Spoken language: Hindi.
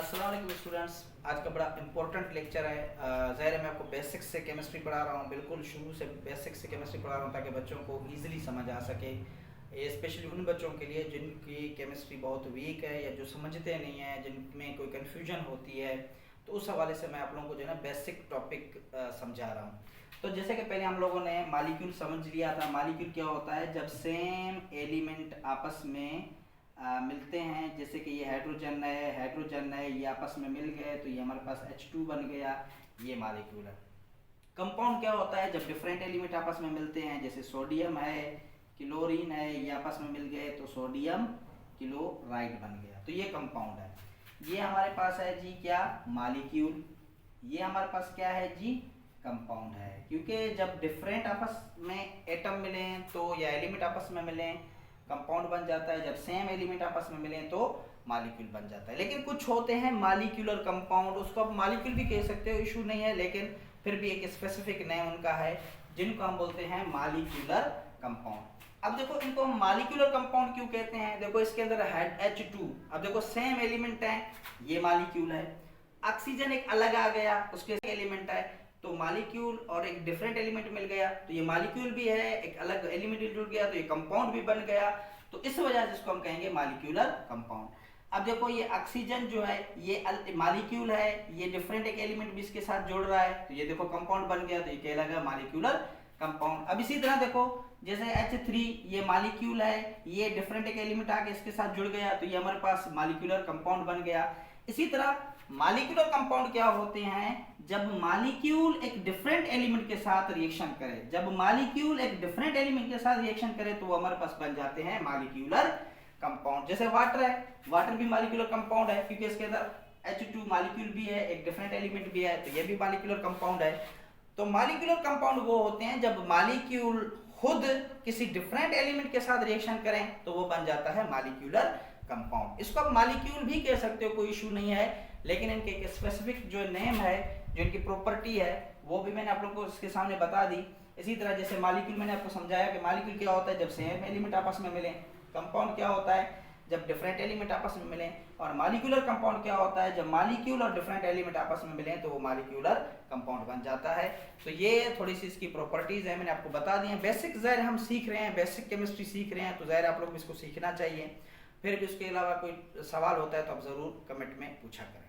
अस्सलाम वालेकुम स्टूडेंट्स, आज का बड़ा इंपॉर्टेंट लेक्चर है। ज़ाहिर है मैं आपको बेसिक्स से केमिस्ट्री पढ़ा रहा हूँ, बिल्कुल शुरू से बेसिक्स से केमिस्ट्री पढ़ा रहा हूँ ताकि बच्चों को इजीली समझ आ सके। ये स्पेशली उन बच्चों के लिए जिनकी केमिस्ट्री बहुत वीक है या जो समझते नहीं है, जिनमें कोई कन्फ्यूजन होती है, तो उस हवाले से मैं आप लोगों को जो है ना बेसिक टॉपिक समझा रहा हूँ। तो जैसे कि पहले हम लोगों ने मालिक्यूल समझ लिया था। मालिक्यूल क्या होता है? जब सेम एलिमेंट आपस में मिलते हैं, जैसे कि ये हाइड्रोजन है, ये आपस में मिल गए तो ये हमारे पास H2 बन गया, ये मालिक्यूल है। कंपाउंड क्या होता है? जब डिफरेंट एलिमेंट आपस में मिलते हैं, जैसे सोडियम है, क्लोरीन है, ये आपस में मिल गए तो सोडियम क्लोराइड बन गया, तो ये कंपाउंड है। ये हमारे पास है जी क्या? मालिक्यूल। ये हमारे पास क्या है जी? कंपाउंड है। क्योंकि जब डिफरेंट आपस में एटम मिले तो या एलिमेंट आपस में मिले कंपाउंड बन जाता है, जब सेम एलिमेंट आपस में मिले तो मालिक्यूल बन जाता है। लेकिन कुछ होते हैं मालिक्यूलर कंपाउंड, उसको आप मालिक्यूल भी कह सकते हो, इशू नहीं है, लेकिन फिर भी एक स्पेसिफिक नेम उनका है जिनको हम बोलते हैं मालिक्यूलर कंपाउंड। अब देखो इनको हम मालिक्यूलर कंपाउंड क्यों कहते हैं? देखो इसके अंदर है H2। अब देखो सेम एलिमेंट है, ये मालिक्यूल है। ऑक्सीजन एक अलग आ गया, उसके एलिमेंट है, तो मालिक्यूल और एक डिफरेंट एलिमेंट मिल गया तो ये मालिक्यूल भी है, एक अलग एलिमेंट जुड़ गया तो ये कंपाउंड भी बन गया। तो इस वजह से इसको हम कहेंगे मालिक्यूलर कंपाउंड। अब देखो ये ऑक्सीजन जो है ये मालिक्यूल है, ये डिफरेंट एक एलिमेंट भी इसके साथ जोड़ रहा है तो ये देखो कंपाउंड बन गया, तो ये कहलाएगा मालिक्यूलर कंपाउंड। अब इसी तरह देखो जैसे H3 ये मालिक्यूल है, ये डिफरेंट एक एलिमेंट आके इसके साथ जुड़ गया तो ये हमारे पास मालिक्यूलर कंपाउंड बन गया। इसी तरह मालिक्यूलर कंपाउंड क्या होते हैं? जब मालिक्यूल एक डिफरेंट एलिमेंट के साथ रिएक्शन करे, जब मालिक्यूल एक डिफरेंट एलिमेंट के साथ रिएक्शन करे तो वो हमारे पास बन जाते हैं मालिक्यूलर कंपाउंड। जैसे वाटर है, वाटर भी मालिक्यूलर कंपाउंड है क्योंकि इसके अंदर H2 मालिक्यूल भी है, एक डिफरेंट एलिमेंट भी है, तो ये भी मालिक्यूलर कंपाउंड है। तो मालिक्यूलर कंपाउंड वो होते हैं जब मालिक्यूल खुद किसी डिफरेंट एलिमेंट के साथ रिएक्शन करें तो वो बन जाता है मालिक्यूलर कंपाउंड। इसको आप मालिक्यूल भी कह सकते हो, कोई इशू नहीं है, लेकिन इनके एक स्पेसिफिक जो नेम है, जो इनकी प्रॉपर्टी है, वो भी मैंने आप लोगों को इसके सामने बता दी। इसी तरह जैसे मालिक्यूल मैंने आपको समझाया कि मालिक्यूल क्या होता है जब सेम एलिमेंट आपस में मिले, कंपाउंड क्या होता है जब डिफरेंट एलिमेंट आपस में मिले, और मालिक्यूलर कंपाउंड क्या होता है जब मालिक्यूल और डिफरेंट एलिमेंट आपस में मिले तो वो मालिक्यूलर कंपाउंड बन जाता है। तो ये थोड़ी सी इसकी प्रॉपर्टीज है, मैंने आपको बता दी है। बेसिक ज़ाहिर हम सीख रहे हैं, बेसिक केमिस्ट्री सीख रहे हैं, तो ज़ाहिर आप लोग इसको सीखना चाहिए। फिर भी उसके अलावा कोई सवाल होता है तो आप ज़रूर कमेंट में पूछा करें।